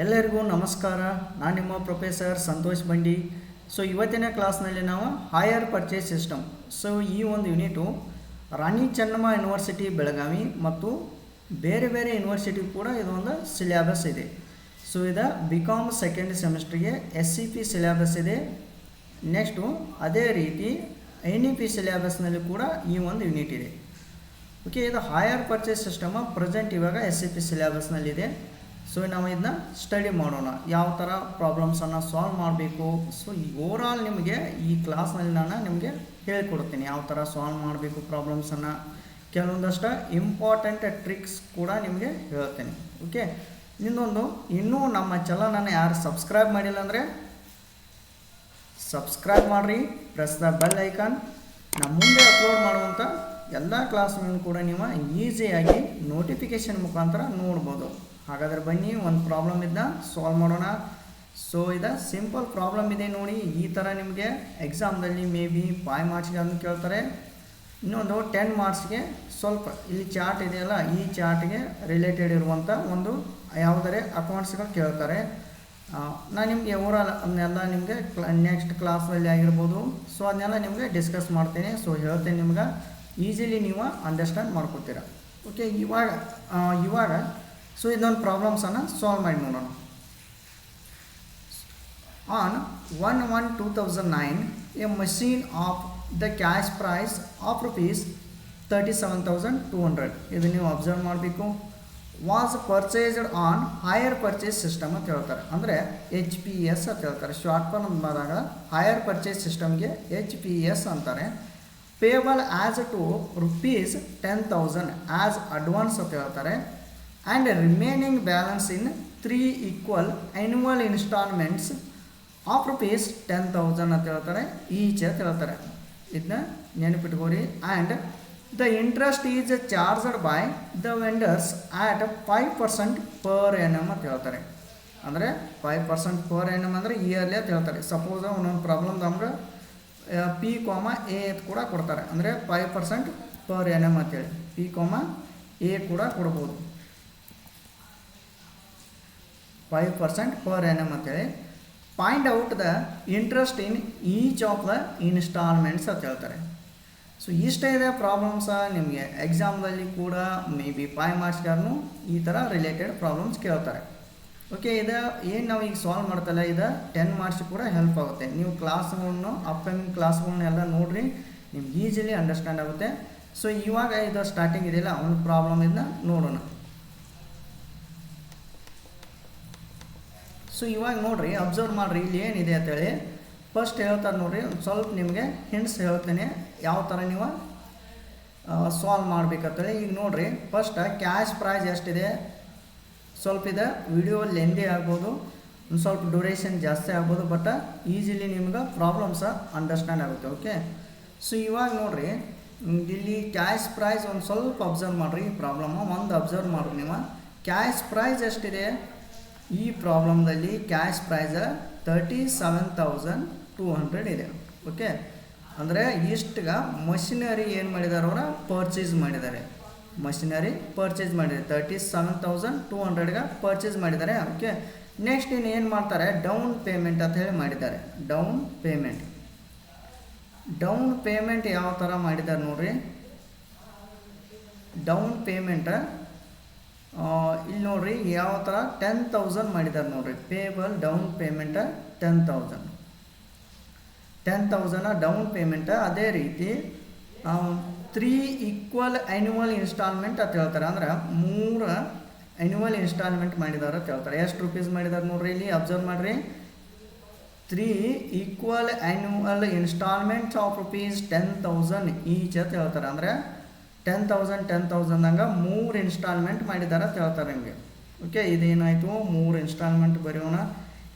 ಎಲ್ಲರಿಗೂ ನಮಸ್ಕಾರ. ನಾನು ನಿಮ್ಮ ಪ್ರೊಫೆಸರ್ ಸಂತೋಷ್ ಬಂಡಿ. ಸೊ ಇವತ್ತಿನ ಕ್ಲಾಸ್ನಲ್ಲಿ ನಾವು ಹೈಯರ್ ಪರ್ಚೇಸ್ ಸಿಸ್ಟಮ್. ಸೊ ಈ ಒಂದು ಯೂನಿಟು ರಾಣಿ ಚೆನ್ನಮ್ಮ ಯೂನಿವರ್ಸಿಟಿ ಬೆಳಗಾವಿ ಮತ್ತು ಬೇರೆ ಬೇರೆ ಯೂನಿವರ್ಸಿಟಿ ಕೂಡ ಇದೊಂದು ಸಿಲೆಬಸ್ ಇದೆ. ಸೊ ಇದು BCom ಸೆಕೆಂಡ್ ಸೆಮಿಸ್ಟ್ರಿಗೆ SCP ಸಿಲೆಬಸ್ ಇದೆ. ನೆಕ್ಸ್ಟು ಅದೇ ರೀತಿ NEP ಸಿಲೆಬಸ್ನಲ್ಲಿ ಕೂಡ ಈ ಒಂದು ಯೂನಿಟ್ ಇದೆ. ಓಕೆ, ಇದು ಹೈಯರ್ ಪರ್ಚೇಸ್ ಸಿಸ್ಟಮ್ ಪ್ರೆಸೆಂಟ್ ಇವಾಗ SCP ಸಿಲೆಬಸ್ನಲ್ಲಿದೆ. ಸೊ ನಾವು ಇದನ್ನ ಸ್ಟಡಿ ಮಾಡೋಣ, ಯಾವ ಥರ ಪ್ರಾಬ್ಲಮ್ಸನ್ನು ಸಾಲ್ವ್ ಮಾಡಬೇಕು. ಸೊ ಈ ಓವರಾಲ್ ನಿಮಗೆ ಈ ಕ್ಲಾಸ್ನಲ್ಲಿ ನಾನು ನಿಮಗೆ ಹೇಳ್ಕೊಡ್ತೀನಿ ಯಾವ ಥರ ಸಾಲ್ವ್ ಮಾಡಬೇಕು ಪ್ರಾಬ್ಲಮ್ಸನ್ನು. ಕೆಲವೊಂದಷ್ಟು ಇಂಪಾರ್ಟೆಂಟ್ ಟ್ರಿಕ್ಸ್ ಕೂಡ ನಿಮಗೆ ಹೇಳ್ತೀನಿ. ಓಕೆ, ಇನ್ನೂ ನಮ್ಮ ಚಾನಲನ್ನು ಯಾರು ಸಬ್ಸ್ಕ್ರೈಬ್ ಮಾಡಿಲ್ಲ ಅಂದರೆ ಸಬ್ಸ್ಕ್ರೈಬ್ ಮಾಡಿರಿ, ಪ್ರೆಸ್ ದ ಬೆಲ್ ಐಕಾನ್. ನಮ್ಮ ಮುಂದೆ ಅಪ್ಲೋಡ್ ಮಾಡುವಂಥ ಎಲ್ಲ ಕ್ಲಾಸ್ಗಳನ್ನು ಕೂಡ ನೀವು ಈಸಿಯಾಗಿ ನೋಟಿಫಿಕೇಷನ್ ಮುಖಾಂತರ ನೋಡ್ಬೋದು. ಹಾಗಾದರೆ ಬನ್ನಿ, ಒಂದು ಪ್ರಾಬ್ಲಮ್ ಇದನ್ನ ಸಾಲ್ವ್ ಮಾಡೋಣ. ಸೊ ಇದು ಸಿಂಪಲ್ ಪ್ರಾಬ್ಲಮ್ ಇದೆ ನೋಡಿ. ಈ ಥರ ನಿಮಗೆ ಎಕ್ಸಾಮ್ದಲ್ಲಿ ಮೇ ಬಿ 5 ಮಾರ್ಕ್ಸ್ಗೆ ಅದನ್ನು ಕೇಳ್ತಾರೆ, ಇನ್ನೊಂದು 10 ಮಾರ್ಕ್ಸ್ಗೆ ಸ್ವಲ್ಪ ಇಲ್ಲಿ ಚಾರ್ಟ್ ಇದೆಯಲ್ಲ, ಈ ಚಾರ್ಟ್ಗೆ ರಿಲೇಟೆಡ್ ಇರುವಂಥ ಒಂದು ಯಾವುದೇ ಅಕೌಂಟ್ಸ್ಗಳು ಕೇಳ್ತಾರೆ. ನಾನು ನಿಮಗೆ ಓವರಾಲ್ ಅದನ್ನೆಲ್ಲ ನಿಮಗೆ ನೆಕ್ಸ್ಟ್ ಕ್ಲಾಸಲ್ಲಿ ಆಗಿರ್ಬೋದು. ಸೊ ಅದನ್ನೆಲ್ಲ ನಿಮಗೆ ಡಿಸ್ಕಸ್ ಮಾಡ್ತೀನಿ. ಸೊ ಹೇಳ್ತೀನಿ, ನಿಮ್ಗೆ ಈಸಿಲಿ ನೀವು ಅಂಡರ್ಸ್ಟ್ಯಾಂಡ್ ಮಾಡ್ಕೊತೀರ. ಓಕೆ, ಇವಾಗ ಸೊ ಇದೊಂದು ಪ್ರಾಬ್ಲಮ್ಸನ್ನು ಸಾಲ್ವ್ ಮಾಡಿ ನೋಡೋಣ. On 1/1/2009 a machine of the cash price of ₹37,200 ಇದು ನೀವು ಅಬ್ಸರ್ವ್ ಮಾಡಬೇಕು. Was purchased on hire purchase system ಅಂತ ಹೇಳ್ತಾರೆ, ಅಂದರೆ HPS ಅಂತ ಹೇಳ್ತಾರೆ. ಶಾರ್ಟ್ ಫಾರ್ಮ್ ಅಂತ ಬಂದಾಗ ಹೈಯರ್ ಪರ್ಚೇಸ್ ಸಿಸ್ಟಮ್ಗೆ HPS ಅಂತಾರೆ. Payable as to ₹10,000 as advance ಅಂತ ಹೇಳ್ತಾರೆ. And remaining balance in 3 equal annual instalments of ₹10,000 ಅಂತ ಹೇಳ್ತಾರೆ, ಈಚ್ ಅಂತ ಹೇಳ್ತಾರೆ. ಇದನ್ನ ನೆನಪಿಟ್ಕೋರಿ. And the interest is charged by the vendors at 5% per annum ಅಂತ ಹೇಳ್ತಾರೆ. ಅಂದರೆ 5% ಪರ್ annum ಅಂದರೆ ಇಯರ್ಲಿ ಅಂತ ಹೇಳ್ತಾರೆ. ಸಪೋಸ್ ಒಂದೊಂದು ಪ್ರಾಬ್ಲಮ್ ನಮ್ಗೆ P, A ಕೂಡ ಕೊಡ್ತಾರೆ, ಅಂದರೆ 5% ಪರ್ annum ಅಂತೇಳಿ P, A ಕೂಡ ಕೊಡ್ಬೋದು. 5% ಪರ್ annum ಅಂತೇಳಿ. Find out the interest in each of the instalments ಅಂತ ಹೇಳ್ತಾರೆ. ಸೊ ಇಷ್ಟೇ ಇದೆ ಪ್ರಾಬ್ಲಮ್ಸ. ನಿಮಗೆ ಎಕ್ಸಾಮ್ದಲ್ಲಿ ಕೂಡ ಮೇ ಬಿ 5 ಮಾರ್ಕ್ಸ್ಗಾರು ಈ ಥರ ರಿಲೇಟೆಡ್ ಪ್ರಾಬ್ಲಮ್ಸ್ ಕೇಳ್ತಾರೆ. ಓಕೆ, ಇದು ಏನು ನಾವು ಈಗ ಸಾಲ್ವ್ ಮಾಡ್ತಲ್ಲ, ಇದು 10 ಮಾರ್ಕ್ಸ್ ಕೂಡ ಹೆಲ್ಪ್ ಆಗುತ್ತೆ. ನೀವು ಕ್ಲಾಸ್ಗಳನ್ನು ಅಪ್ಕಮಿಂಗ್ ಕ್ಲಾಸ್ಗಳನ್ನೆಲ್ಲ ನೋಡಿರಿ, ನಿಮ್ಗೆ ಈಸಿಲಿ ಅಂಡರ್ಸ್ಟ್ಯಾಂಡ್ ಆಗುತ್ತೆ. ಸೊ ಇವಾಗ ಇದು ಸ್ಟಾರ್ಟಿಂಗ್ ಇದೆಯಲ್ಲ, ಒಂದು ಪ್ರಾಬ್ಲಮ್ ಇದನ್ನ ನೋಡೋಣ. ಸೊ ಇವಾಗ ನೋಡಿರಿ, ಅಬ್ಸರ್ವ್ ಮಾಡಿರಿ, ಇಲ್ಲಿ ಏನಿದೆ ಅಂತೇಳಿ ಫಸ್ಟ್ ಹೇಳ್ತಾರೆ ನೋಡಿರಿ. ಒಂದು ಸ್ವಲ್ಪ ನಿಮಗೆ ಹಿಂಟ್ಸ್ ಹೇಳ್ತೇನೆ ಯಾವ ಥರ ನೀವು ಸಾಲ್ವ್ ಮಾಡ್ಬೇಕಂತೇಳಿ. ಈಗ ನೋಡಿರಿ, ಫಸ್ಟ್ ಕ್ಯಾಶ್ ಪ್ರೈಸ್ ಎಷ್ಟಿದೆ, ಸ್ವಲ್ಪ ಇದೆ ವಿಡಿಯೋ ಲೆಂದಿ ಆಗ್ಬೋದು, ಒಂದು ಸ್ವಲ್ಪ ಡ್ಯೂರೇಷನ್ ಜಾಸ್ತಿ ಆಗ್ಬೋದು, ಬಟ್ ಈಸಿಲಿ ನಿಮ್ಗೆ ಪ್ರಾಬ್ಲಮ್ಸ ಅಂಡರ್ಸ್ಟ್ಯಾಂಡ್ ಆಗುತ್ತೆ. ಓಕೆ, ಸೊ ಇವಾಗ ನೋಡಿರಿ, ಇಲ್ಲಿ ಕ್ಯಾಶ್ ಪ್ರೈಸ್ ಒಂದು ಸ್ವಲ್ಪ ಅಬ್ಸರ್ವ್ ಮಾಡಿರಿ. ಈ ಪ್ರಾಬ್ಲಮ್ ಒಂದು ಅಬ್ಸರ್ವ್ ಮಾಡಿರಿ ನೀವು. ಕ್ಯಾಶ್ ಪ್ರೈಸ್ ಎಷ್ಟಿದೆ ಈ ಪ್ರಾಬ್ಲಮ್ದಲ್ಲಿ? ಕ್ಯಾಶ್ ಪ್ರೈಸ್ 37,200 ಇದೆ. ಓಕೆ, ಅಂದರೆ ಇಷ್ಟಗ ಮಷಿನರಿ ಏನು ಮಾಡಿದ್ದಾರೆ, ಅವರ ಪರ್ಚೇಸ್ ಮಾಡಿದ್ದಾರೆ. ಮಷಿನರಿ ಪರ್ಚೇಸ್ ಮಾಡಿದ್ದಾರೆ 37,200ಗೆ ಪರ್ಚೇಸ್ ಮಾಡಿದ್ದಾರೆ. ಓಕೆ, ನೆಕ್ಸ್ಟ್ ಇನ್ನು ಏನು ಮಾಡ್ತಾರೆ, ಡೌನ್ ಪೇಮೆಂಟ್ ಅಂತ ಹೇಳಿ ಮಾಡಿದ್ದಾರೆ. ಡೌನ್ ಪೇಮೆಂಟ್ ಯಾವ ಥರ ಮಾಡಿದ್ದಾರೆ ನೋಡ್ರಿ. ಡೌನ್ ಪೇಮೆಂಟ್ ಇಲ್ಲಿ ನೋಡ್ರಿ ಯಾವ ಥರ 10,000 ಮಾಡಿದ್ದಾರೆ ನೋಡ್ರಿ. Payable down payment 10,000 down payment. ಅದೇ ರೀತಿ 3 ಈಕ್ವಲ್ ಆ್ಯನ್ಯುವಲ್ ಇನ್ಸ್ಟಾಲ್ಮೆಂಟ್ ಅಂತ ಹೇಳ್ತಾರೆ, ಅಂದ್ರೆ 3 ಆ್ಯನ್ಯುವಲ್ ಇನ್ಸ್ಟಾಲ್ಮೆಂಟ್ ಮಾಡಿದ್ದಾರೆ ಅಂತ ಹೇಳ್ತಾರೆ. ಎಷ್ಟು ರೂಪೀಸ್ ಮಾಡಿದ್ದಾರೆ ನೋಡ್ರಿ, ಇಲ್ಲಿ ಅಬ್ಸರ್ವ್ ಮಾಡಿರಿ. 3 equal annual instalments of ₹10,000 each ಅಂತ ಹೇಳ್ತಾರೆ. ಅಂದರೆ 10,000 ಹಂಗೆ 3 ಇನ್ಸ್ಟಾಲ್ಮೆಂಟ್ ಮಾಡಿದ್ದಾರೆ ಅಂತ ಹೇಳ್ತಾರೆ ನಿಮಗೆ. ಓಕೆ, ಇದೇನಾಯಿತು, 3 ಇನ್ಸ್ಟಾಲ್ಮೆಂಟ್ ಬರೆಯೋಣ.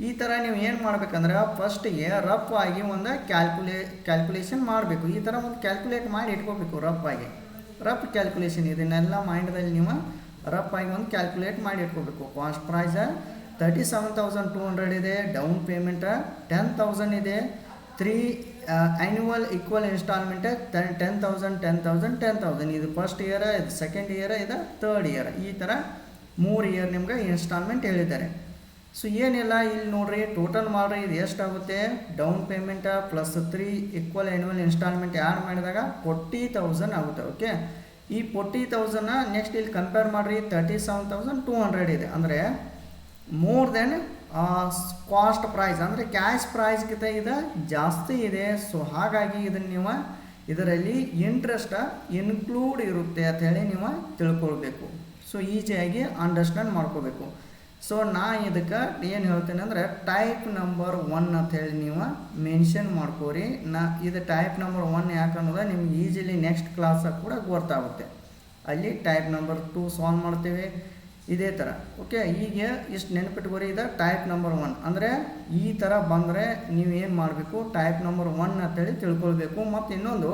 ಈ ಥರ ನೀವು ಏನು ಮಾಡಬೇಕಂದ್ರೆ ಫಸ್ಟಿಗೆ ರಫ್ ಆಗಿ ಒಂದು ಕ್ಯಾಲ್ಕುಲೇಷನ್ ಮಾಡಬೇಕು. ಈ ಥರ ಒಂದು ಕ್ಯಾಲ್ಕುಲೇಟ್ ಮಾಡಿ ಇಟ್ಕೋಬೇಕು. ರಫ್ ಕ್ಯಾಲ್ಕುಲೇಷನ್ ಇದನ್ನೆಲ್ಲ ಮೈಂಡ್ದಲ್ಲಿ ನೀವು ರಫ್ ಆಗಿ ಒಂದು ಕ್ಯಾಲ್ಕುಲೇಟ್ ಮಾಡಿ ಇಟ್ಕೋಬೇಕು. ಕಾಸ್ಟ್ ಪ್ರೈಸ್ 37,200 ಇದೆ, ಡೌನ್ ಪೇಮೆಂಟ್ 10,000 ಇದೆ, 3 ಆ್ಯನ್ಯುವಲ್ ಈಕ್ವಲ್ ಇನ್ಸ್ಟಾಲ್ಮೆಂಟ್ 10,000 ಇದು ಫಸ್ಟ್ ಇಯರ್, ಇದು ಸೆಕೆಂಡ್ ಇಯರ್, ಇದು ಥರ್ಡ್ ಇಯರ್. ಈ ಥರ 3 ಇಯರ್ ನಿಮ್ಗೆ ಇನ್ಸ್ಟಾಲ್ಮೆಂಟ್ ಹೇಳಿದ್ದಾರೆ. ಸೊ ಏನಿಲ್ಲ ಇಲ್ಲಿ ನೋಡ್ರಿ ಟೋಟಲ್ ಮಾಡಿರಿ ಇದು ಎಷ್ಟಾಗುತ್ತೆ down payment plus 3 equal annual instalment add ಮಾಡಿದಾಗ 40,000 ಆಗುತ್ತೆ. ಓಕೆ, ಈ 40,000 ನೆಕ್ಸ್ಟ್ ಇಲ್ಲಿ ಕಂಪೇರ್ ಮಾಡಿರಿ 37,200 ಇದೆ, ಅಂದರೆ ಮೋರ್ ದೆನ್ ಕಾಸ್ಟ್ ಪ್ರೈಸ್, ಅಂದರೆ ಕ್ಯಾಶ್ ಪ್ರೈಸ್ಗಿಂತ ಇದು ಜಾಸ್ತಿ ಇದೆ. ಸೊ ಹಾಗಾಗಿ ಇದನ್ನು ನೀವು ಇದರಲ್ಲಿ ಇಂಟ್ರೆಸ್ಟ್ ಇನ್ಕ್ಲೂಡ್ ಇರುತ್ತೆ ಅಂತ ಹೇಳಿ ನೀವು ತಿಳ್ಕೊಳ್ಬೇಕು. ಸೊ ಈಸಿಯಾಗಿ ಅಂಡರ್ಸ್ಟ್ಯಾಂಡ್ ಮಾಡ್ಕೋಬೇಕು. ಸೊ ನಾ ಇದಕ್ಕೆ ಏನು ಹೇಳ್ತೇನೆ ಅಂದರೆ ಟೈಪ್ ನಂಬರ್ 1 ಅಂತ ಹೇಳಿ ನೀವು ಮೆನ್ಷನ್ ಮಾಡ್ಕೋರಿ. ಇದು ಟೈಪ್ ನಂಬರ್ 1 ಯಾಕೆ ಅನ್ನೋದು ನಿಮ್ಗೆ ಈಸಿಲಿ ನೆಕ್ಸ್ಟ್ ಕ್ಲಾಸಾಗ ಕೂಡ ಗೊತ್ತಾಗುತ್ತೆ. ಅಲ್ಲಿ ಟೈಪ್ ನಂಬರ್ 2 ಸಾಲ್ವ್ ಮಾಡ್ತೇವೆ ಇದೇ ಥರ. ಓಕೆ, ಈಗ ಇಷ್ಟು ನೆನಪಿಟ್ಕೋರಿ, ಇದು ಟೈಪ್ ನಂಬರ್ 1 ಅಂದರೆ ಈ ಥರ ಬಂದರೆ ನೀವು ಏನು ಮಾಡಬೇಕು, ಟೈಪ್ ನಂಬರ್ 1 ಅಂತೇಳಿ ತಿಳ್ಕೊಳ್ಬೇಕು. ಮತ್ತು ಇನ್ನೊಂದು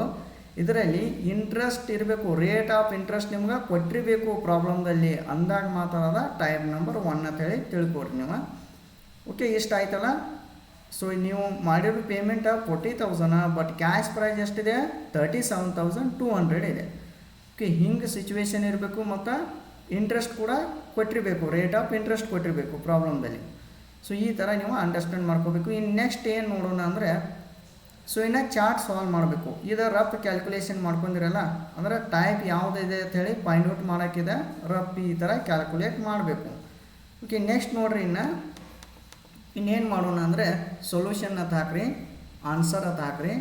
ಇದರಲ್ಲಿ ಇಂಟ್ರೆಸ್ಟ್ ಇರಬೇಕು, ರೇಟ್ ಆಫ್ ಇಂಟ್ರೆಸ್ಟ್ ನಿಮ್ಗೆ ಕೊಟ್ಟಿರಬೇಕು ಪ್ರಾಬ್ಲಮ್ದಲ್ಲಿ, ಅಂದಾಗ ಮಾತಾಡೋದ ಟೈಪ್ ನಂಬರ್ 1 ಅಂತೇಳಿ ತಿಳ್ಕೊಡ್ರಿ ನೀವು. ಓಕೆ, ಇಷ್ಟ ಆಯ್ತಲ್ಲ. ಸೊ ನೀವು ಮಾಡಿರೋ ಪೇಮೆಂಟ್ 40,000, ಬಟ್ ಕ್ಯಾಶ್ ಪ್ರೈಸ್ ಎಷ್ಟಿದೆ 37,200 ಇದೆ. ಓಕೆ, ಹಿಂಗೆ ಸಿಚುವೇಶನ್ ಇರಬೇಕು. ಮತ್ತು ಇಂಟ್ರೆಸ್ಟ್ ಕೂಡ ಕೊಟ್ಟಿರಬೇಕು, ರೇಟ್ ಆಫ್ ಇಂಟ್ರೆಸ್ಟ್ ಕೊಟ್ಟಿರಬೇಕು ಪ್ರಾಬ್ಲಮ್ದಲ್ಲಿ. ಸೊ ಈ ಥರ ನೀವು ಅಂಡರ್ಸ್ಟ್ಯಾಂಡ್ ಮಾಡ್ಕೋಬೇಕು. ಇನ್ನು ನೆಕ್ಸ್ಟ್ ಏನು ನೋಡೋಣ ಅಂದರೆ, ಸೊ ಇನ್ನು ಚಾರ್ಟ್ ಸಾಲ್ವ್ ಮಾಡಬೇಕು. ಇದು ರಫ್ ಕ್ಯಾಲ್ಕುಲೇಷನ್ ಮಾಡ್ಕೊಂಡಿರಲ್ಲ, ಅಂದರೆ ಟೈಪ್ ಯಾವುದಿದೆ ಅಂಥೇಳಿ ಫೈಂಡ್ ಔಟ್ ಮಾಡೋಕ್ಕಿದೆ, ರಫ್ ಈ ಥರ ಕ್ಯಾಲ್ಕುಲೇಟ್ ಮಾಡಬೇಕು. ಓಕೆ, ನೆಕ್ಸ್ಟ್ ನೋಡಿರಿ, ಇನ್ನೇನು ಮಾಡೋಣ ಅಂದರೆ ಸೊಲ್ಯೂಷನ್ ಅಂತ ಹಾಕ್ರಿ, ಆನ್ಸರ್ ಅಂತ ಹಾಕ್ರಿ.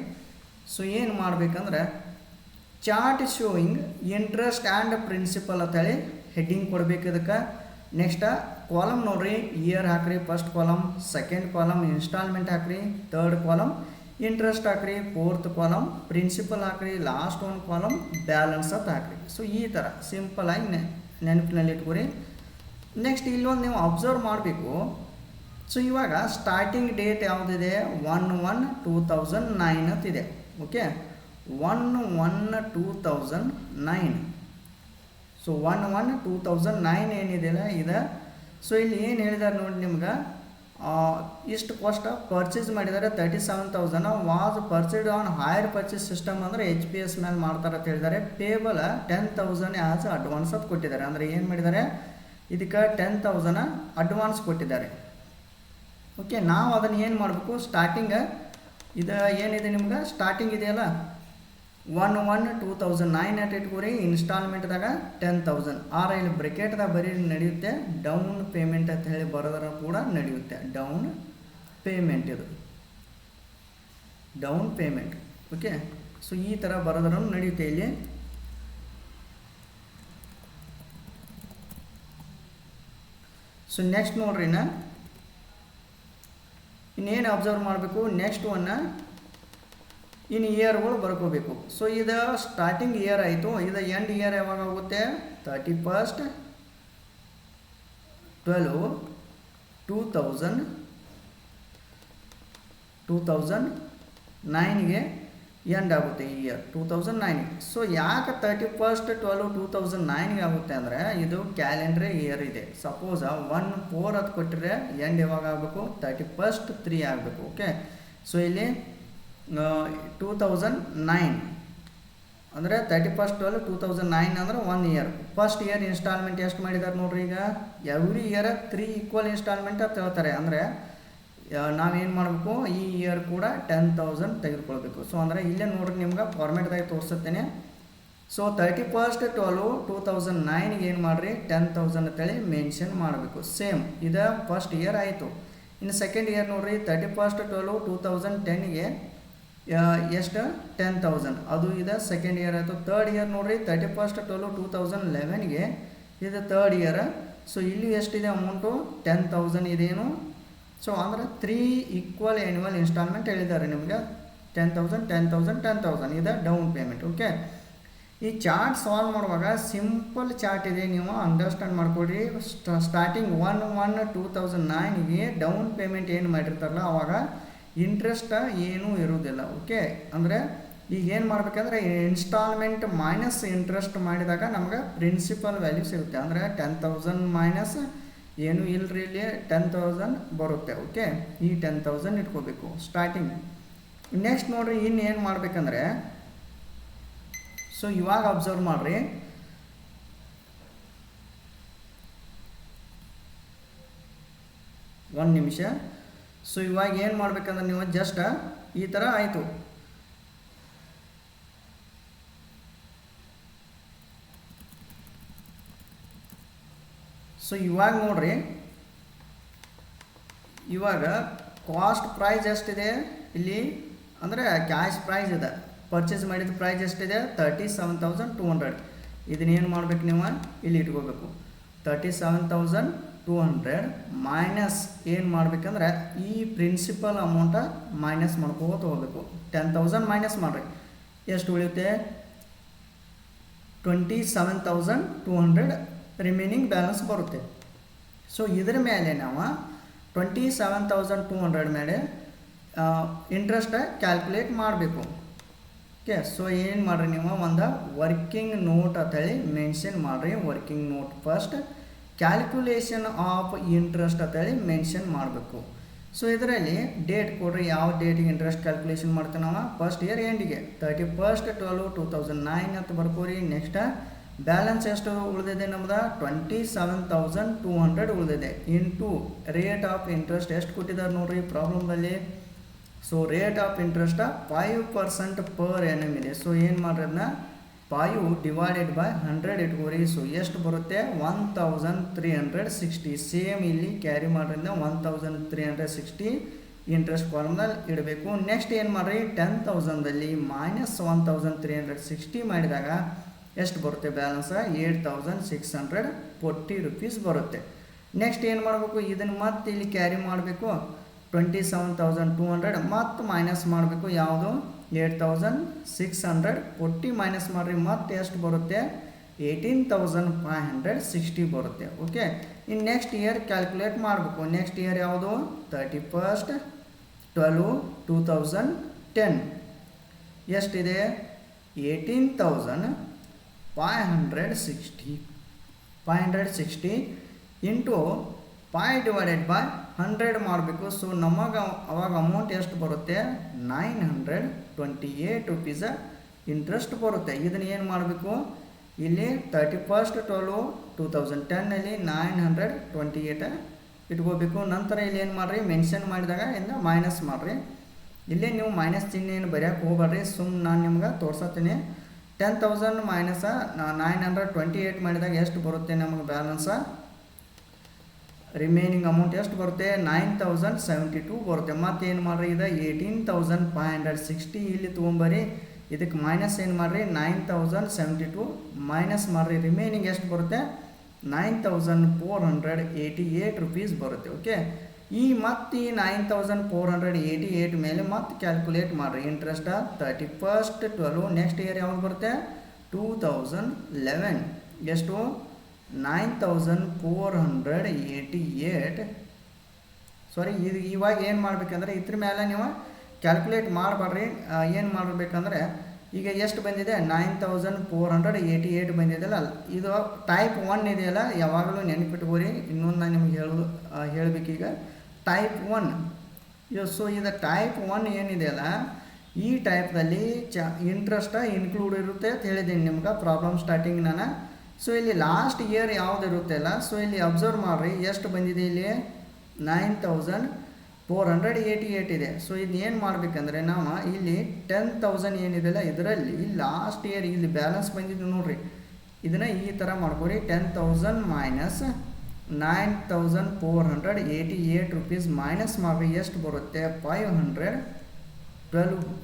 ಸೊ ಏನು ಮಾಡಬೇಕಂದ್ರೆ chart showing interest and principal ಅಂತೇಳಿ ಹೆಡ್ಡಿಂಗ್ ಕೊಡಬೇಕು ಇದಕ್ಕೆ. ನೆಕ್ಸ್ಟ್ ಕಾಲಮ್ ನೋಡಿರಿ, ಇಯರ್ ಹಾಕ್ರಿ first column, second column instalment ಹಾಕ್ರಿ, ಥರ್ಡ್ ಕಾಲಮ್ ಇಂಟ್ರೆಸ್ಟ್ ಹಾಕ್ರಿ, ಫೋರ್ತ್ ಕಾಲಮ್ ಪ್ರಿನ್ಸಿಪಲ್ ಹಾಕ್ರಿ, ಲಾಸ್ಟ್ ಒಂದು ಕಾಲಮ್ ಬ್ಯಾಲೆನ್ಸ್ ಅಂತ ಹಾಕ್ರಿ. ಸೊ ಈ ಥರ ಸಿಂಪಲಾಗಿ ನೆನಪಿನಲ್ಲಿ ಇಟ್ಕೊರಿ. ನೆಕ್ಸ್ಟ್ ಇಲ್ಲೊಂದು ನೀವು ಅಬ್ಸರ್ವ್ ಮಾಡಬೇಕು. ಸೊ ಇವಾಗ ಸ್ಟಾರ್ಟಿಂಗ್ ಡೇಟ್ ಯಾವುದಿದೆ 1/1/2009 ಅಂತಿದೆ. ಓಕೆ, 1/1/2009. ಸೊ 1/1/2009 ಏನಿದೆಯಲ್ಲ ಇದೆ. ಸೊ ಇಲ್ಲಿ ಏನು ಹೇಳಿದ್ದಾರೆ ನೋಡಿ ನಿಮ್ಗೆ, ಇಷ್ಟು ಕಾಸ್ಟ್ ಪರ್ಚೇಸ್ ಮಾಡಿದ್ದಾರೆ 37,000 was purchased on hire purchase system, ಅಂದರೆ HPS ಮೇಲೆ ಮಾಡ್ತಾರೆ ಅಂತ ಹೇಳಿದ್ದಾರೆ. ಪೇಬಲ್ 10,000 ಆ್ಯಸ್ ಅಡ್ವಾನ್ಸ್ ಅಂತ ಕೊಟ್ಟಿದ್ದಾರೆ. ಅಂದರೆ ಏನು ಮಾಡಿದ್ದಾರೆ, ಇದಕ್ಕೆ 10,000 ಅಡ್ವಾನ್ಸ್ ಕೊಟ್ಟಿದ್ದಾರೆ. ಓಕೆ, ನಾವು ಅದನ್ನು ಏನು ಮಾಡಬೇಕು, ಸ್ಟಾರ್ಟಿಂಗ್ ಇದು ಏನಿದೆ ನಿಮ್ಗೆ ಸ್ಟಾರ್ಟಿಂಗ್ ಇದೆಯಲ್ಲ 1/1/2009 ಅಂತ ಇಟ್ಕೋರಿ. ಇನ್ಸ್ಟಾಲ್ಮೆಂಟ್ದಾಗ 10,000 ಇಲ್ಲಿ ಬ್ರೆಕೆಟ್ದಾಗ ಬರೀ ನಡೆಯುತ್ತೆ. ಡೌನ್ ಪೇಮೆಂಟ್ ಅಂತ ಹೇಳಿ ಬರೋದ್ರ ಕೂಡ ನಡೆಯುತ್ತೆ. ಡೌನ್ ಪೇಮೆಂಟ್, ಇದು ಡೌನ್ ಪೇಮೆಂಟ್. ಓಕೆ, ಸೊ ಈ ಥರ ಬರೋದ್ರ ನಡೆಯುತ್ತೆ ಇಲ್ಲಿ. ಸೊ ನೆಕ್ಸ್ಟ್ ನೋಡ್ರಿ, ಇನ್ನೇನು ಅಬ್ಸರ್ವ್ ಮಾಡಬೇಕು, ನೆಕ್ಸ್ಟ್ ಇನ್ನು ಇಯರ್ಗಳು ಬರ್ಕೋಬೇಕು. ಸೊ ಇದು ಸ್ಟಾರ್ಟಿಂಗ್ ಇಯರ್ ಆಯಿತು, ಇದು ಎಂಡ್ ಇಯರ್ ಯಾವಾಗ ಆಗುತ್ತೆ 31/12/2009ಗೆ ಎಂಡ್ ಆಗುತ್ತೆ ಈ ಇಯರ್ 2009. ಸೊ ಯಾಕೆ 31/12/2009ಗೆ ಆಗುತ್ತೆ ಅಂದರೆ ಇದು ಕ್ಯಾಲೆಂಡ್ರ್ ಇಯರ್ ಇದೆ. ಸಪೋಸ್ 1/4 ಅದು ಕೊಟ್ಟರೆ ಎಂಡ್ ಯಾವಾಗ ಆಗಬೇಕು 31/3 ಆಗಬೇಕು. ಓಕೆ, ಸೊ ಇಲ್ಲಿ 2009 ಅಂದರೆ 31/12/2009 ಅಂದರೆ 1 ಇಯರ್. ಫಸ್ಟ್ ಇಯರ್ ಇನ್ಸ್ಟಾಲ್ಮೆಂಟ್ ಎಷ್ಟು ಮಾಡಿದ್ದಾರೆ ನೋಡ್ರಿ. ಈಗ ಎವ್ರಿ ಇಯರ್ 3 ಈಕ್ವಲ್ ಇನ್ಸ್ಟಾಲ್ಮೆಂಟ್ ಅಂತ ಹೇಳ್ತಾರೆ. ಅಂದರೆ ನಾವೇನು ಮಾಡಬೇಕು, ಈ ಇಯರ್ ಕೂಡ 10,000 ತೆಗೆದುಕೊಳ್ಬೇಕು. ಸೊ ಅಂದರೆ ಇಲ್ಲೇ ನೋಡ್ರಿ, ನಿಮ್ಗೆ ಫಾರ್ಮೆಟ್ದಾಗಿ ತೋರಿಸುತ್ತೇನೆ. ಸೊ 31/12/2009ಗೆ ಏನು ಮಾಡಿರಿ 10,000 ಅಂತೇಳಿ ಮೆನ್ಷನ್ ಮಾಡಬೇಕು. ಸೇಮ್ ಇದು ಫಸ್ಟ್ ಇಯರ್ ಆಯಿತು. ಇನ್ನು ಸೆಕೆಂಡ್ ಇಯರ್ ನೋಡ್ರಿ 31/12/2010ಗೆ ಎಷ್ಟು 10,000, ಅದು ಇದು ಸೆಕೆಂಡ್ ಇಯರ್ ಆಯಿತು. ಥರ್ಡ್ ಇಯರ್ ನೋಡಿರಿ 31/12/2011ಗೆ ಇದು ಥರ್ಡ್ ಇಯರ್. ಸೊ ಇಲ್ಲಿ ಎಷ್ಟಿದೆ ಅಮೌಂಟು 10,000 ಇದೇನು. ಸೊ ಅಂದರೆ 3 ಈಕ್ವಲ್ ಆ್ಯನ್ಯುವಲ್ ಇನ್ಸ್ಟಾಲ್ಮೆಂಟ್ ಹೇಳಿದ್ದಾರೆ ನಿಮಗೆ. 10,000 10,000 10,000 ಇದು ಡೌನ್ ಪೇಮೆಂಟ್. ಓಕೆ, ಈ ಚಾರ್ಟ್ ಸಾಲ್ವ್ ಮಾಡುವಾಗ ಸಿಂಪಲ್ ಚಾರ್ಟ್ ಇದೆ, ನೀವು ಅಂಡರ್ಸ್ಟ್ಯಾಂಡ್ ಮಾಡ್ಕೊಡ್ರಿ. ಸ್ಟಾರ್ಟಿಂಗ್ 1/1/2009ಗೆ ಡೌನ್ ಪೇಮೆಂಟ್ ಏನು ಮಾಡಿರ್ತಾರಲ್ಲ ಅವಾಗ ಇಂಟ್ರೆಸ್ಟ್ ಏನೂ ಇರುವುದಿಲ್ಲ. ಓಕೆ, ಅಂದರೆ ಈಗ ಏನು ಮಾಡಬೇಕಂದ್ರೆ ಇನ್ಸ್ಟಾಲ್ಮೆಂಟ್ ಮೈನಸ್ ಇಂಟ್ರೆಸ್ಟ್ ಮಾಡಿದಾಗ ನಮಗೆ ಪ್ರಿನ್ಸಿಪಲ್ ವ್ಯಾಲ್ಯೂ ಸಿಗುತ್ತೆ. ಅಂದರೆ 10,000 ಮೈನಸ್ ಏನೂ ಇಲ್ಲರಿ, ಇಲ್ಲಿ 10,000 ಬರುತ್ತೆ. ಓಕೆ, ಈ 10,000 ಇಟ್ಕೋಬೇಕು ಸ್ಟಾರ್ಟಿಂಗ್. ನೆಕ್ಸ್ಟ್ ನೋಡಿರಿ, ಇನ್ನೇನು ಮಾಡಬೇಕಂದ್ರೆ, ಸೊ ಇವಾಗ ಅಬ್ಸರ್ವ್ ಮಾಡಿರಿ, ಒಂದು ನಿಮಿಷ. ಸೊ ಇವಾಗ ಏನು ಮಾಡ್ಬೇಕಂದ್ರೆ ನೀವು ಜಸ್ಟ್ ಈ ಥರ ಆಯಿತು. ಸೊ ಇವಾಗ ನೋಡ್ರಿ, ಇವಾಗ ಕಾಸ್ಟ್ ಪ್ರೈಸ್ ಎಷ್ಟಿದೆ ಇಲ್ಲಿ ಅಂದರೆ ಕ್ಯಾಶ್ ಪ್ರೈಸ್ ಇದೆ, ಪರ್ಚೇಸ್ ಮಾಡಿದ ಪ್ರೈಸ್ ಎಷ್ಟಿದೆ 37,200. ಇದನ್ನೇನು ಮಾಡ್ಬೇಕು ನೀವು ಇಲ್ಲಿ ಇಟ್ಕೋಬೇಕು. 37,200 ಮೈನಸ್ ಏನು ಮಾಡ್ಬೇಕಂದ್ರೆ ಈ ಪ್ರಿನ್ಸಿಪಲ್ ಅಮೌಂಟ ಮೈನಸ್ ಮಾಡ್ಕೋತ ಹೋಗ್ಬೇಕು. 10,000 ಮೈನಸ್ ಮಾಡಿರಿ, ಎಷ್ಟು ಉಳಿಯುತ್ತೆ 27,200 ರಿಮೈನಿಂಗ್ ಬ್ಯಾಲೆನ್ಸ್ ಬರುತ್ತೆ. ಸೊ ಇದರ ಮೇಲೆ ನಾವು 27,200 ಮೇಲೆ ಇಂಟ್ರೆಸ್ಟ್ ಕ್ಯಾಲ್ಕುಲೇಟ್ ಮಾಡಬೇಕು. ಓಕೆ, ಸೊ ಏನು ಮಾಡಿರಿ ನೀವು ಒಂದು ವರ್ಕಿಂಗ್ ನೋಟ್ ಅಂತೇಳಿ ಮೆನ್ಷನ್ ಮಾಡಿರಿ. Working note first calculation of interest ಅಂತೇಳಿ ಮೆನ್ಷನ್ ಮಾಡಬೇಕು. ಸೊ ಇದರಲ್ಲಿ ಡೇಟ್ ಕೊಡ್ರಿ, ಯಾವ ಡೇಟಿಗೆ ಇಂಟ್ರೆಸ್ಟ್ ಕ್ಯಾಲ್ಕುಲೇಷನ್ ಮಾಡ್ತೀವಿ ನಾವು ಫಸ್ಟ್ ಇಯರ್ ಎಂಡಿಗೆ 31/12/2009 ಅಂತ ಬರ್ಕೋರಿ. ನೆಕ್ಸ್ಟ್ ಬ್ಯಾಲೆನ್ಸ್ ಎಷ್ಟು ಉಳಿದಿದೆ ನಮ್ದು 27,200 ಉಳಿದಿದೆ. ಇಂಟು ರೇಟ್ ಆಫ್ ಇಂಟ್ರೆಸ್ಟ್ ಎಷ್ಟು ಕೊಟ್ಟಿದ್ದಾರೆ ನೋಡ್ರಿ ಪ್ರಾಬ್ಲಮ್ದಲ್ಲಿ. So rate of interest 5% per annum ಇದೆ. ಸೊ ಏನು ಮಾಡ್ರಿ ಅದನ್ನ 5 ಡಿವೈಡೆಡ್ ಬೈ 100 ಇಟ್ಕೋರಿ. ಸೊ ಎಷ್ಟು ಬರುತ್ತೆ 1,360. ಸೇಮ್ ಇಲ್ಲಿ ಕ್ಯಾರಿ ಮಾಡೋದ್ರಿಂದ 1,360 ಇಂಟ್ರೆಸ್ಟ್ ಕಾಲಮ್ನಲ್ಲಿ ಇಡಬೇಕು. ನೆಕ್ಸ್ಟ್ ಏನು ಮಾಡಿರಿ 10,000ದಲ್ಲಿ ಮೈನಸ್ 1,360 ಮಾಡಿದಾಗ ಎಷ್ಟು ಬರುತ್ತೆ ಬ್ಯಾಲೆನ್ಸ್ 8,640 rupees ಬರುತ್ತೆ. ನೆಕ್ಸ್ಟ್ ಏನು ಮಾಡಬೇಕು, ಇದನ್ನು ಮತ್ತೆ ಇಲ್ಲಿ ಕ್ಯಾರಿ ಮಾಡಬೇಕು. 27,200 ಮತ್ತು ಮೈನಸ್ ಮಾಡಬೇಕು. ಯಾವುದು 8,640 ಮೈನಸ್ ಮಾಡಿರಿ, ಮತ್ತೆ ಎಷ್ಟು ಬರುತ್ತೆ 18,560 ಬರುತ್ತೆ. ಓಕೆ, ಇನ್ನು ನೆಕ್ಸ್ಟ್ ಇಯರ್ ಕ್ಯಾಲ್ಕುಲೇಟ್ ಮಾಡಬೇಕು. ನೆಕ್ಸ್ಟ್ ಇಯರ್ ಯಾವುದು 31/12/2010 ಎಷ್ಟಿದೆ 18,560 ಇಂಟು 5 ಡಿವೈಡೆಡ್ ಬೈ 100 ಮಾಡಬೇಕು. ಸೊ ನಮಗೆ ಅವಾಗ ಅಮೌಂಟ್ ಎಷ್ಟು ಬರುತ್ತೆ 928 rupees ಇಂಟ್ರೆಸ್ಟ್ ಬರುತ್ತೆ. ಇದನ್ನು ಏನು ಮಾಡಬೇಕು ಇಲ್ಲಿ 31/12/2010ನಲ್ಲಿ 928 ಇಟ್ಕೋಬೇಕು. ನಂತರ ಇಲ್ಲಿ ಏನು ಮಾಡಿರಿ ಮೆನ್ಷನ್ ಮಾಡಿದಾಗ ಇಂದ ಮೈನಸ್ ಮಾಡಿರಿ. ಇಲ್ಲೇ ನೀವು ಮೈನಸ್ ಚಿಹ್ನೆಯನ್ನು ಬರೆಯೋಕೆ ಹೋಗ್ಬೇಡ್ರಿ, ಸುಮ್ಮನೆ ನಾನು ನಿಮ್ಗೆ ತೋರ್ಸತ್ತೀನಿ. 10,000 ಮೈನಸ್ 928 ಮಾಡಿದಾಗ ಎಷ್ಟು ಬರುತ್ತೆ ನಮಗೆ ಬ್ಯಾಲೆನ್ಸ ರಿಮೈನಿಂಗ್ ಅಮೌಂಟ್ ಎಷ್ಟು ಬರುತ್ತೆ 9,072 ಬರುತ್ತೆ. ಮತ್ತು ಏನು ಮಾಡಿರಿ ಇದು 18,560 ಇಲ್ಲಿ ತೊಗೊಂಬರಿ. ಇದಕ್ಕೆ ಮೈನಸ್ ಏನು ಮಾಡಿರಿ 9,072 ಮೈನಸ್ ಮಾಡಿರಿ. ರಿಮೈನಿಂಗ್ ಎಷ್ಟು ಬರುತ್ತೆ 9,488 rupees ಬರುತ್ತೆ. ಓಕೆ, ಈ ಮತ್ತು ಈ 9,488 ಮೇಲೆ ಮತ್ತೆ ಕ್ಯಾಲ್ಕುಲೇಟ್ ಮಾಡಿರಿ ಇಂಟ್ರೆಸ್ಟ್ 31/12. ನೆಕ್ಸ್ಟ್ ಇಯರ್ ಯಾವಾಗ ಬರುತ್ತೆ 2011 ಎಷ್ಟು 9,488. ಸಾರಿ, ಇದು ಇವಾಗ ಏನು ಮಾಡಬೇಕಂದ್ರೆ ಇದ್ರ ಮೇಲೆ ನೀವು ಕ್ಯಾಲ್ಕುಲೇಟ್ ಮಾಡಬೇಡ್ರಿ. ಏನು ಮಾಡಬೇಕಂದ್ರೆ ಈಗ ಎಷ್ಟು ಬಂದಿದೆ 9,488 ಬಂದಿದೆಯಲ್ಲ, ಇದು ಟೈಪ್ 1 ಇದೆಯಲ್ಲ, ಯಾವಾಗಲೂ ನೆನಪಿಟ್ಕೋರಿ. ಇನ್ನೊಂದು ನಾನು ನಿಮ್ಗೆ ಹೇಳಬೇಕೀಗ ಟೈಪ್ 1. ಸೊ ಇದು ಟೈಪ್ 1 ಏನಿದೆಯಲ್ಲ, ಈ ಟೈಪ್ದಲ್ಲಿ ಇಂಟ್ರೆಸ್ಟ್ ಇನ್ಕ್ಲೂಡ್ ಇರುತ್ತೆ ಅಂತ ಹೇಳಿದ್ದೀನಿ ನಿಮ್ಗೆ ಪ್ರಾಬ್ಲಮ್ ಸ್ಟಾರ್ಟಿಂಗ್ ನಾನು. ಸೊ ಇಲ್ಲಿ ಲಾಸ್ಟ್ ಇಯರ್ ಯಾವ್ದು ಇರುತ್ತೆ ಅಲ್ಲ, ಸೊ ಇಲ್ಲಿ ಅಬ್ಸರ್ವ್ ಮಾಡಿರಿ ಎಷ್ಟು ಬಂದಿದೆ ಇಲ್ಲಿ 9,488 ಇದೆ. ಸೊ ಇದು ಏನು ಮಾಡಬೇಕಂದ್ರೆ ನಾವು ಇಲ್ಲಿ 10,000 ಏನಿದೆಯಲ್ಲ ಇದರಲ್ಲಿ ಲಾಸ್ಟ್ ಇಯರ್ ಇಲ್ಲಿ ಬ್ಯಾಲೆನ್ಸ್ ಬಂದಿದ್ದು ನೋಡ್ರಿ, ಇದನ್ನು ಈ ಥರ ಮಾಡ್ಕೊರಿ. 10,000 ಮೈನಸ್ 9,488 rupees ಮೈನಸ್ ಮಾಡಿರಿ. ಎಷ್ಟು ಬರುತ್ತೆ 512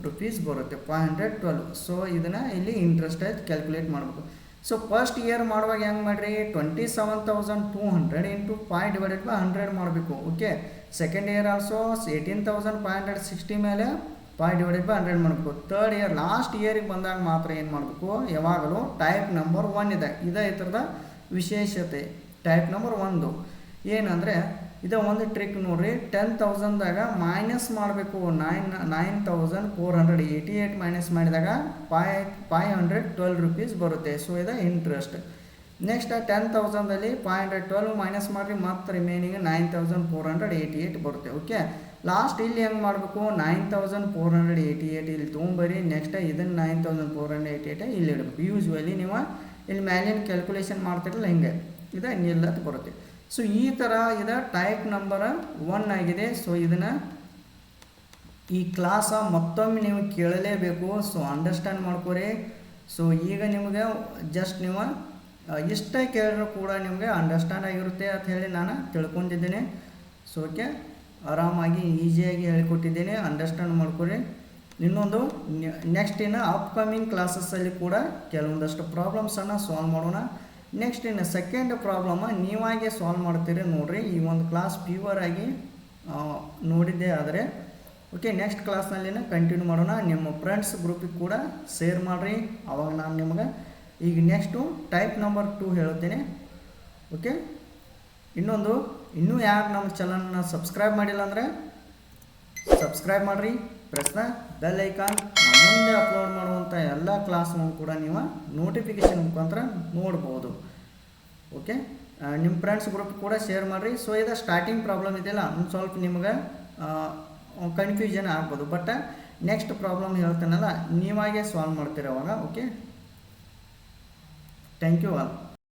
rupees ಬರುತ್ತೆ 512. ಸೊ ಇದನ್ನು ಇಲ್ಲಿ ಇಂಟ್ರೆಸ್ಟ್ ಆಯ್ತು ಕ್ಯಾಲ್ಕುಲೇಟ್ ಮಾಡಬೇಕು. ಸೊ ಫಸ್ಟ್ ಇಯರ್ ಮಾಡುವಾಗ ಹೆಂಗೆ ಮಾಡಿರಿ 27,200 ಇಂಟು 5 ಡಿವೈಡೆಡ್ ಬೈ 100 ಮಾಡಬೇಕು. ಓಕೆ, ಸೆಕೆಂಡ್ ಇಯರ್ ಆಲ್ಸೋ 18,560 ಮೇಲೆ 5 ಡಿವೈಡೆಡ್ ಬೈ 100 ಮಾಡಬೇಕು. ಥರ್ಡ್ ಇಯರ್ ಲಾಸ್ಟ್ ಇಯರಿಗೆ ಬಂದಾಗ ಮಾತ್ರ ಏನು ಮಾಡಬೇಕು, ಯಾವಾಗಲೂ ಟೈಪ್ ನಂಬರ್ 1 ಇದೆ. ಇದೇ ಈ ಥರದ ವಿಶೇಷತೆ ಟೈಪ್ ನಂಬರ್ 1 ಏನಂದರೆ ಇದು ಒಂದು ಟ್ರಿಕ್ ನೋಡ್ರಿ. 10,000ದಾಗ ಮೈನಸ್ ಮಾಡಬೇಕು 9,488 ಮೈನಸ್ ಮಾಡಿದಾಗ 512 rupees ಬರುತ್ತೆ. ಸೊ ಇದು ಇಂಟ್ರೆಸ್ಟ್. ನೆಕ್ಸ್ಟ್ 10,000ದಲ್ಲಿ 512 ಮೈನಸ್ ಮಾಡಿರಿ, ಮತ್ತು ರಿಮೈನಿಂಗ್ 9,488 ಬರುತ್ತೆ. ಓಕೆ, ಲಾಸ್ಟ್ ಇಲ್ಲಿ ಹೆಂಗೆ ಮಾಡಬೇಕು 9,488 ಇಲ್ಲಿ ತೊಗೊಂಬರಿ. ನೆಕ್ಸ್ಟ್ ಇದನ್ನು 9,488 ಇಲ್ಲಿ ಇಡಬೇಕು. ಯೂಶ್ವಲಿ ನೀವು ಇಲ್ಲಿ ಮೇಲಿನ ಕ್ಯಾಲ್ಕುಲೇಷನ್ ಮಾಡ್ತಿರಲ್ಲ ಹಿಂಗೆ ಇದು ನಿಲ್ಲತ್ತು ಬರುತ್ತೆ. ಸೊ ಈ ಥರ ಇದು ಟೈಪ್ ನಂಬರ್ 1 ಆಗಿದೆ. ಸೊ ಇದನ್ನು ಈ ಕ್ಲಾಸ ಮತ್ತೊಮ್ಮೆ ನೀವು ಕೇಳಲೇಬೇಕು. ಸೊ ಅಂಡರ್ಸ್ಟ್ಯಾಂಡ್ ಮಾಡ್ಕೊರಿ. ಸೊ ಈಗ ನಿಮಗೆ ಜಸ್ಟ್ ನೀವು ಇಷ್ಟ ಕೇಳಿದ್ರು ಕೂಡ ನಿಮಗೆ ಅಂಡರ್ಸ್ಟ್ಯಾಂಡ್ ಆಗಿರುತ್ತೆ ಅಂತ ಹೇಳಿ ನಾನು ತಿಳ್ಕೊಂಡಿದ್ದೀನಿ. ಸೊ ಓಕೆ, ಆರಾಮಾಗಿ ಈಸಿಯಾಗಿ ಹೇಳಿಕೊಟ್ಟಿದ್ದೀನಿ, ಅಂಡರ್ಸ್ಟ್ಯಾಂಡ್ ಮಾಡ್ಕೊರಿ. ಇನ್ನೊಂದು ನೆಕ್ಸ್ಟ್ ಇನ್ನು ಅಪ್ಕಮಿಂಗ್ ಕ್ಲಾಸಸ್ಸಲ್ಲಿ ಕೂಡ ಕೆಲವೊಂದಷ್ಟು ಪ್ರಾಬ್ಲಮ್ಸನ್ನು ಸಾಲ್ವ್ ಮಾಡೋಣ. ನೆಕ್ಸ್ಟ್ ಇನ್ನು ಸೆಕೆಂಡ್ ಪ್ರಾಬ್ಲಮ್ ನೀವಾಗೆ ಸಾಲ್ವ್ ಮಾಡ್ತೀರಿ ನೋಡಿರಿ. ಈ ಒಂದು ಕ್ಲಾಸ್ ಪ್ಯೂರ್ ಆಗಿ ನೋಡಿದ್ದೇ ಆದರೆ ಓಕೆ, ನೆಕ್ಸ್ಟ್ ಕ್ಲಾಸ್ನಲ್ಲಿನ ಕಂಟಿನ್ಯೂ ಮಾಡೋಣ. ನಿಮ್ಮ ಫ್ರೆಂಡ್ಸ್ ಗ್ರೂಪಿಗೆ ಕೂಡ ಶೇರ್ ಮಾಡಿರಿ. ಅವಾಗ ನಾನು ನಿಮಗೆ ಈಗ ನೆಕ್ಸ್ಟು ಟೈಪ್ ನಂಬರ್ 2 ಹೇಳುತ್ತೇನೆ. ಓಕೆ, ಇನ್ನೂ ಯಾರು ನಮ್ಮ ಚಾನಲ್ನ ಸಬ್ಸ್ಕ್ರೈಬ್ ಮಾಡಿಲ್ಲ ಅಂದರೆ ಸಬ್ಸ್ಕ್ರೈಬ್ ಮಾಡಿರಿ. Press the bell icon. ಮುಂದೆ ಅಪ್ಲೋಡ್ ಮಾಡುವಂಥ ಎಲ್ಲ ಕ್ಲಾಸ್ಗಳನ್ನು ಕೂಡ ನೀವು ನೋಟಿಫಿಕೇಷನ್ ಮುಖಾಂತರ ನೋಡ್ಬೋದು. ಓಕೆ, ನಿಮ್ಮ ಫ್ರೆಂಡ್ಸ್ ಗ್ರೂಪ್ ಕೂಡ ಶೇರ್ ಮಾಡಿರಿ. ಸೊ ಇದು ಸ್ಟಾರ್ಟಿಂಗ್ ಪ್ರಾಬ್ಲಮ್ ಇದೆಯಲ್ಲ, ಒಂದು ಸ್ವಲ್ಪ ನಿಮ್ಗೆ ಕನ್ಫ್ಯೂಷನ್ ಆಗ್ಬೋದು. ಬಟ್ ನೆಕ್ಸ್ಟ್ ಪ್ರಾಬ್ಲಮ್ ಹೇಳ್ತೇನಲ್ಲ, ನೀವಾಗೆ ಸಾಲ್ವ್ ಮಾಡ್ತೀರ ಅವಾಗ. Okay, thank you all.